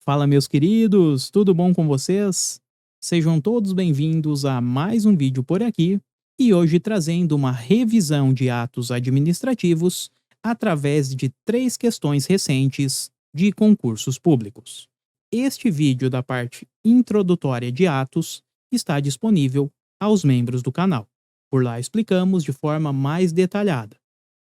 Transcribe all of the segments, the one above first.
Fala, meus queridos, tudo bom com vocês? Sejam todos bem-vindos a mais um vídeo por aqui e hoje trazendo uma revisão de atos administrativos através de 3 questões recentes de concursos públicos. Este vídeo da parte introdutória de atos está disponível aos membros do canal. Por lá explicamos de forma mais detalhada.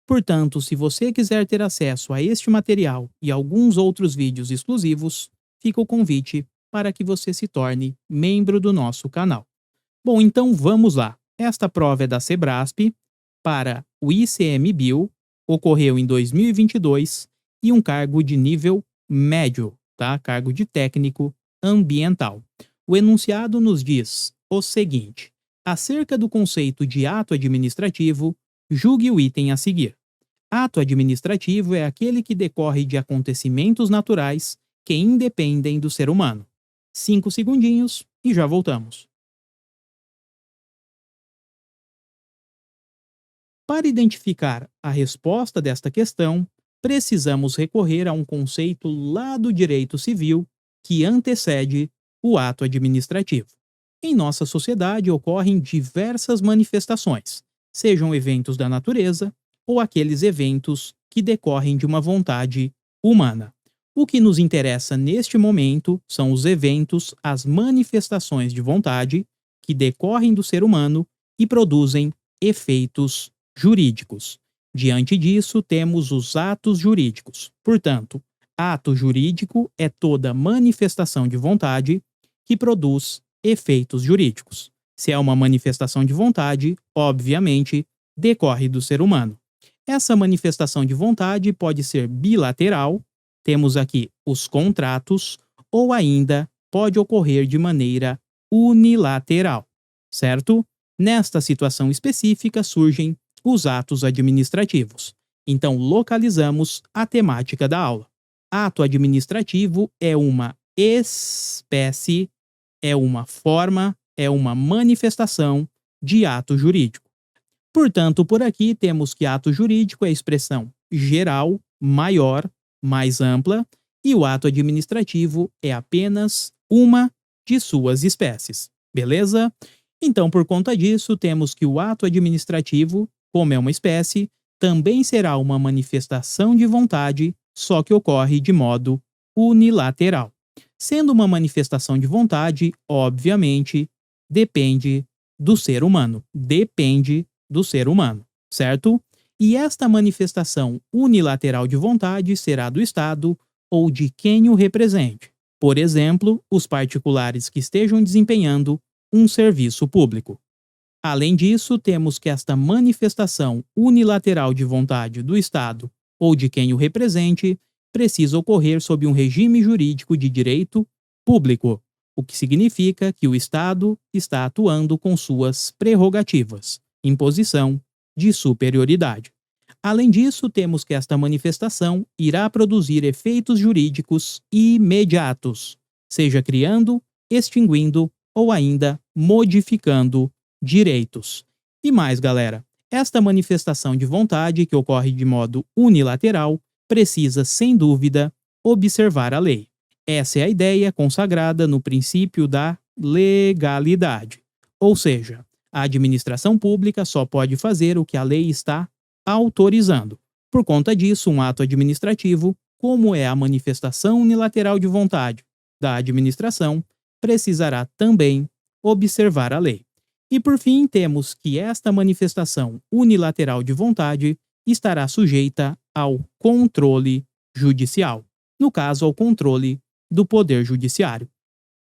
Portanto, se você quiser ter acesso a este material e alguns outros vídeos exclusivos, fica o convite para que você se torne membro do nosso canal. Bom, então vamos lá. Esta prova é da Sebrasp para o ICMBio, ocorreu em 2022 e um cargo de nível médio, tá? Cargo de técnico ambiental. O enunciado nos diz o seguinte: acerca do conceito de ato administrativo, julgue o item a seguir. Ato administrativo é aquele que decorre de acontecimentos naturais que independem do ser humano. 5 segundinhos e já voltamos. Para identificar a resposta desta questão, precisamos recorrer a um conceito lá do direito civil que antecede o ato administrativo. Em nossa sociedade ocorrem diversas manifestações, sejam eventos da natureza ou aqueles eventos que decorrem de uma vontade humana. O que nos interessa neste momento são os eventos, as manifestações de vontade que decorrem do ser humano e produzem efeitos jurídicos. Diante disso, temos os atos jurídicos. Portanto, ato jurídico é toda manifestação de vontade que produz efeitos jurídicos. Se é uma manifestação de vontade, obviamente, decorre do ser humano. Essa manifestação de vontade pode ser bilateral, temos aqui os contratos, ou ainda pode ocorrer de maneira unilateral, certo? Nesta situação específica surgem os atos administrativos. Então, localizamos a temática da aula. Ato administrativo é uma espécie, é uma forma, é uma manifestação de ato jurídico. Portanto, por aqui temos que ato jurídico é a expressão geral, maior, mais ampla, e o ato administrativo é apenas uma de suas espécies. Beleza? Então, por conta disso, temos que o ato administrativo, como é uma espécie, também será uma manifestação de vontade, só que ocorre de modo unilateral. Sendo uma manifestação de vontade, obviamente, depende do ser humano. Depende do ser humano, certo? E esta manifestação unilateral de vontade será do Estado ou de quem o represente. Por exemplo, os particulares que estejam desempenhando um serviço público. Além disso, temos que esta manifestação unilateral de vontade do Estado ou de quem o represente precisa ocorrer sob um regime jurídico de direito público, o que significa que o Estado está atuando com suas prerrogativas, em posição de superioridade. Além disso, temos que esta manifestação irá produzir efeitos jurídicos imediatos, seja criando, extinguindo ou ainda modificando direitos. E mais, galera, esta manifestação de vontade que ocorre de modo unilateral precisa, sem dúvida, observar a lei. Essa é a ideia consagrada no princípio da legalidade. Ou seja, a administração pública só pode fazer o que a lei está autorizando. Por conta disso, um ato administrativo, como é a manifestação unilateral de vontade da administração, precisará também observar a lei. E por fim, temos que esta manifestação unilateral de vontade estará sujeita ao controle judicial, no caso, ao controle do Poder Judiciário.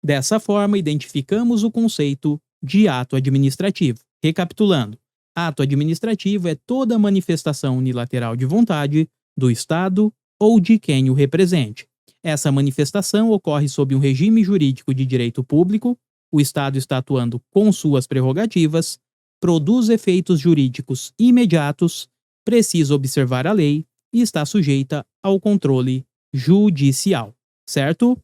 Dessa forma, identificamos o conceito de ato administrativo. Recapitulando, ato administrativo é toda manifestação unilateral de vontade do Estado ou de quem o represente. Essa manifestação ocorre sob um regime jurídico de direito público, o Estado está atuando com suas prerrogativas, produz efeitos jurídicos imediatos, precisa observar a lei e está sujeita ao controle judicial, certo?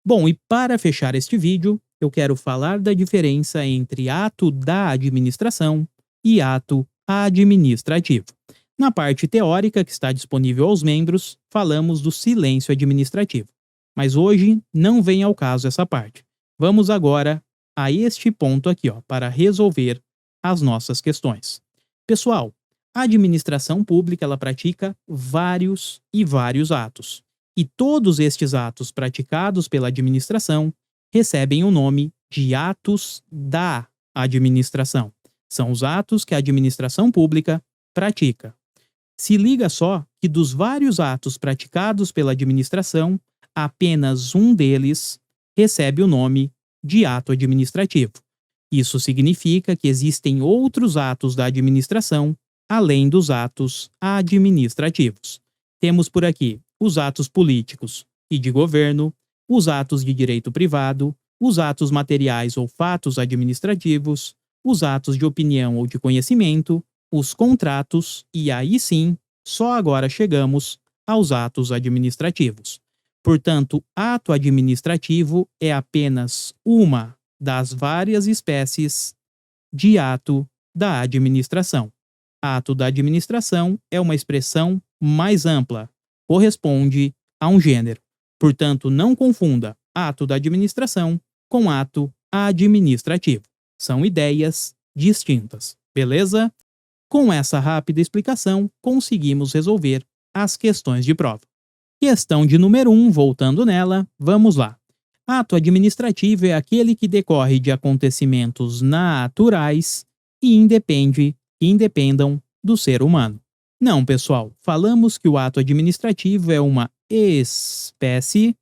Bom, e para fechar este vídeo, eu quero falar da diferença entre ato da administração e ato administrativo. Na parte teórica, que está disponível aos membros, falamos do silêncio administrativo. Mas hoje não vem ao caso essa parte. Vamos agora a este ponto aqui, ó, para resolver as nossas questões. Pessoal, a administração pública ela pratica vários e vários atos. E todos estes atos praticados pela administração recebem o nome de atos da administração. São os atos que a administração pública pratica. Se liga só que dos vários atos praticados pela administração, apenas um deles recebe o nome de ato administrativo. Isso significa que existem outros atos da administração além dos atos administrativos. Temos por aqui os atos políticos e de governo, os atos de direito privado, os atos materiais ou fatos administrativos, os atos de opinião ou de conhecimento, os contratos e aí sim, só agora chegamos aos atos administrativos. Portanto, ato administrativo é apenas uma das várias espécies de ato da administração. Ato da administração é uma expressão mais ampla, corresponde a um gênero. Portanto, não confunda ato da administração com ato administrativo. São ideias distintas, beleza? Com essa rápida explicação, conseguimos resolver as questões de prova. Questão de número 1, voltando nela, vamos lá. Ato administrativo é aquele que decorre de acontecimentos naturais e independam do ser humano. Não, pessoal, falamos que o ato administrativo é uma espécie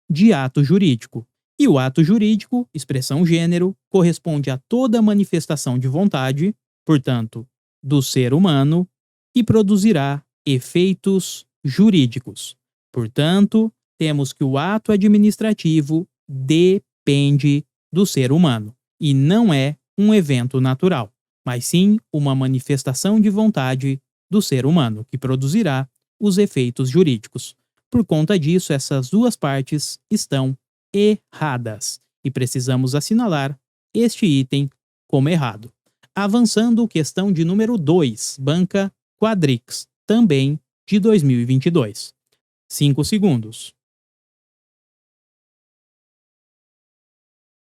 de ato jurídico. E o ato jurídico, expressão gênero, corresponde a toda manifestação de vontade, portanto, do ser humano, e produzirá efeitos jurídicos. Portanto, temos que o ato administrativo depende do ser humano e não é um evento natural, mas sim uma manifestação de vontade do ser humano que produzirá os efeitos jurídicos. Por conta disso, essas duas partes estão erradas e precisamos assinalar este item como errado. Avançando, questão de número 2, banca Quadrix, também de 2022. 5 segundos.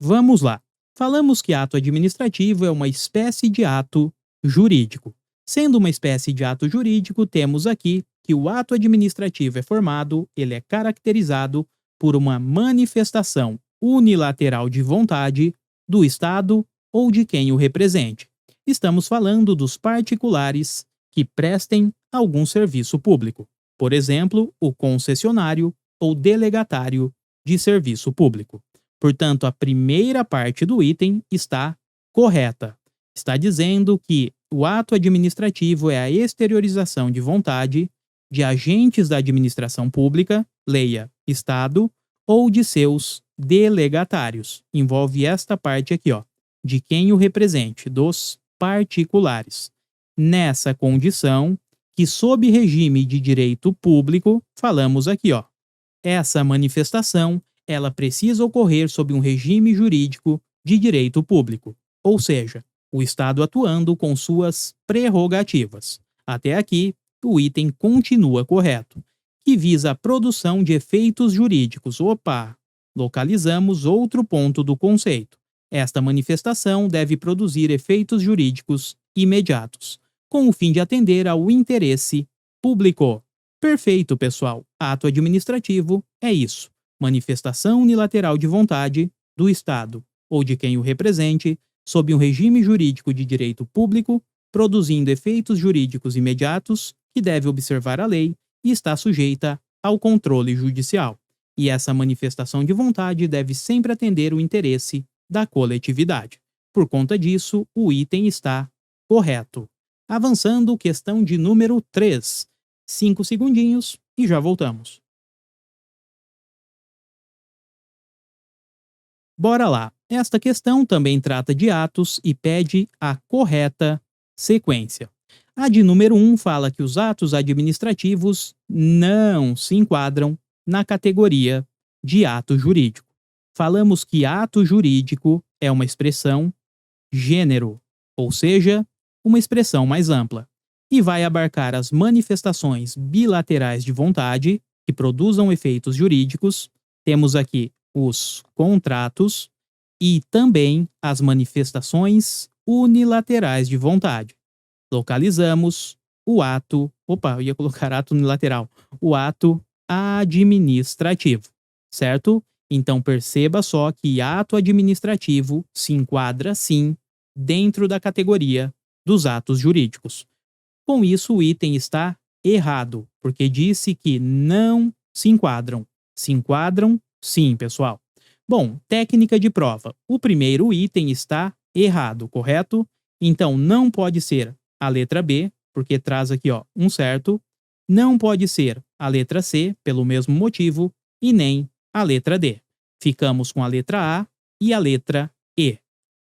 Vamos lá. Falamos que ato administrativo é uma espécie de ato jurídico. Sendo uma espécie de ato jurídico, temos aqui que o ato administrativo é formado, ele é caracterizado por uma manifestação unilateral de vontade do Estado ou de quem o represente. Estamos falando dos particulares que prestem algum serviço público, por exemplo, o concessionário ou delegatário de serviço público. Portanto, a primeira parte do item está correta. Está dizendo que o ato administrativo é a exteriorização de vontade de agentes da administração pública, leia Estado, ou de seus delegatários. Envolve esta parte aqui, ó, de quem o represente, dos particulares. Nessa condição, que sob regime de direito público, falamos aqui, ó, essa manifestação, ela precisa ocorrer sob um regime jurídico de direito público, ou seja, o Estado atuando com suas prerrogativas. Até aqui, o item continua correto, que visa a produção de efeitos jurídicos. Opa! Localizamos outro ponto do conceito. Esta manifestação deve produzir efeitos jurídicos imediatos, com o fim de atender ao interesse público. Perfeito, pessoal. Ato administrativo é isso. Manifestação unilateral de vontade do Estado ou de quem o represente, sob um regime jurídico de direito público, produzindo efeitos jurídicos imediatos que deve observar a lei e está sujeita ao controle judicial. E essa manifestação de vontade deve sempre atender o interesse da coletividade. Por conta disso, o item está correto. Avançando, questão de número 3. 5 segundinhos e já voltamos. Bora lá. Esta questão também trata de atos e pede a correta sequência. A de número 1 fala que os atos administrativos não se enquadram na categoria de ato jurídico. Falamos que ato jurídico é uma expressão gênero, ou seja, uma expressão mais ampla, e vai abarcar as manifestações bilaterais de vontade que produzam efeitos jurídicos, Temos aqui os contratos e também as manifestações unilaterais de vontade. Localizamos o ato, eu ia colocar ato unilateral, o ato administrativo, certo? Então perceba só que ato administrativo se enquadra sim dentro da categoria dos atos jurídicos. Com isso, o item está errado, porque disse que não se enquadram. Se enquadram, sim, pessoal. Bom, técnica de prova. O primeiro item está errado, correto? Então não pode ser a letra B, porque traz aqui um certo. Não pode ser a letra C, pelo mesmo motivo, e nem a letra D. Ficamos com a letra A e a letra E.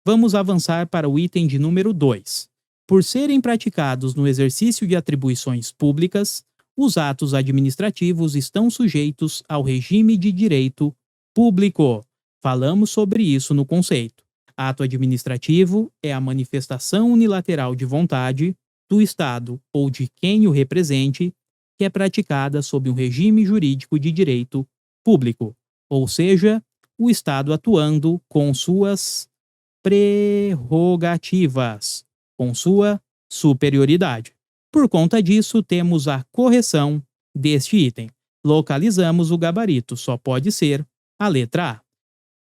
Vamos avançar para o item de número 2. Por serem praticados no exercício de atribuições públicas, os atos administrativos estão sujeitos ao regime de direito público. Falamos sobre isso no conceito. Ato administrativo é a manifestação unilateral de vontade do Estado ou de quem o represente, que é praticada sob um regime jurídico de direito público, ou seja, o Estado atuando com suas prerrogativas, com sua superioridade. Por conta disso, temos a correção deste item. Localizamos o gabarito, só pode ser a letra A.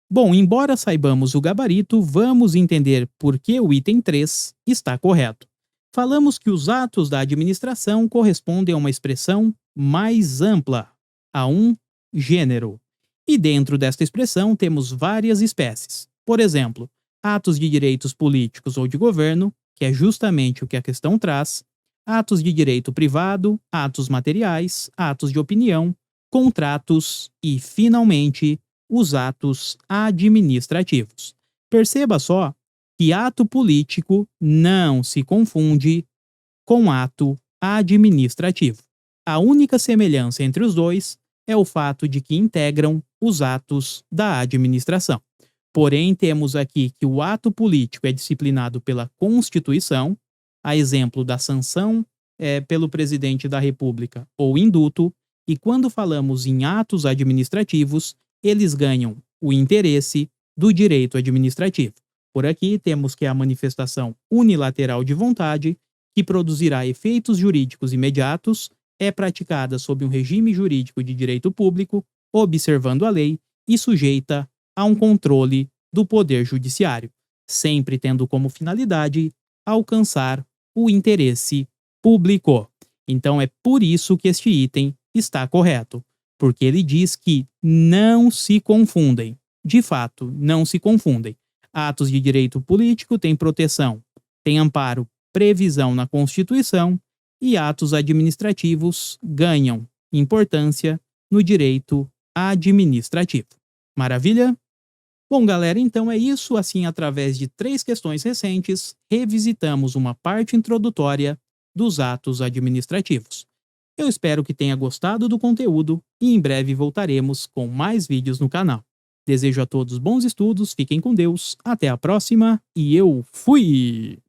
Bom, embora saibamos o gabarito, vamos entender por que o item 3 está correto. Falamos que os atos da administração correspondem a uma expressão mais ampla, a um gênero. E dentro desta expressão temos várias espécies. Por exemplo, atos de direitos políticos ou de governo, que é justamente o que a questão traz, atos de direito privado, atos materiais, atos de opinião, contratos e, finalmente, os atos administrativos. Perceba só que ato político não se confunde com ato administrativo. A única semelhança entre os dois é o fato de que integram os atos da administração. Porém, temos aqui que o ato político é disciplinado pela Constituição, a exemplo da sanção pelo presidente da República ou indulto, e quando falamos em atos administrativos, eles ganham o interesse do direito administrativo. Por aqui temos que a manifestação unilateral de vontade, que produzirá efeitos jurídicos imediatos, é praticada sob um regime jurídico de direito público, observando a lei e sujeita a um controle do Poder Judiciário, sempre tendo como finalidade alcançar o interesse público. Então é por isso que este item está correto, porque ele diz que não se confundem. De fato, não se confundem. Atos de direito político têm proteção, têm amparo, previsão na Constituição, e atos administrativos ganham importância no direito administrativo. Maravilha? Bom, galera, então é isso. Assim, através de 3 questões recentes, revisitamos uma parte introdutória dos atos administrativos. Eu espero que tenha gostado do conteúdo e em breve voltaremos com mais vídeos no canal. Desejo a todos bons estudos, fiquem com Deus, até a próxima e eu fui!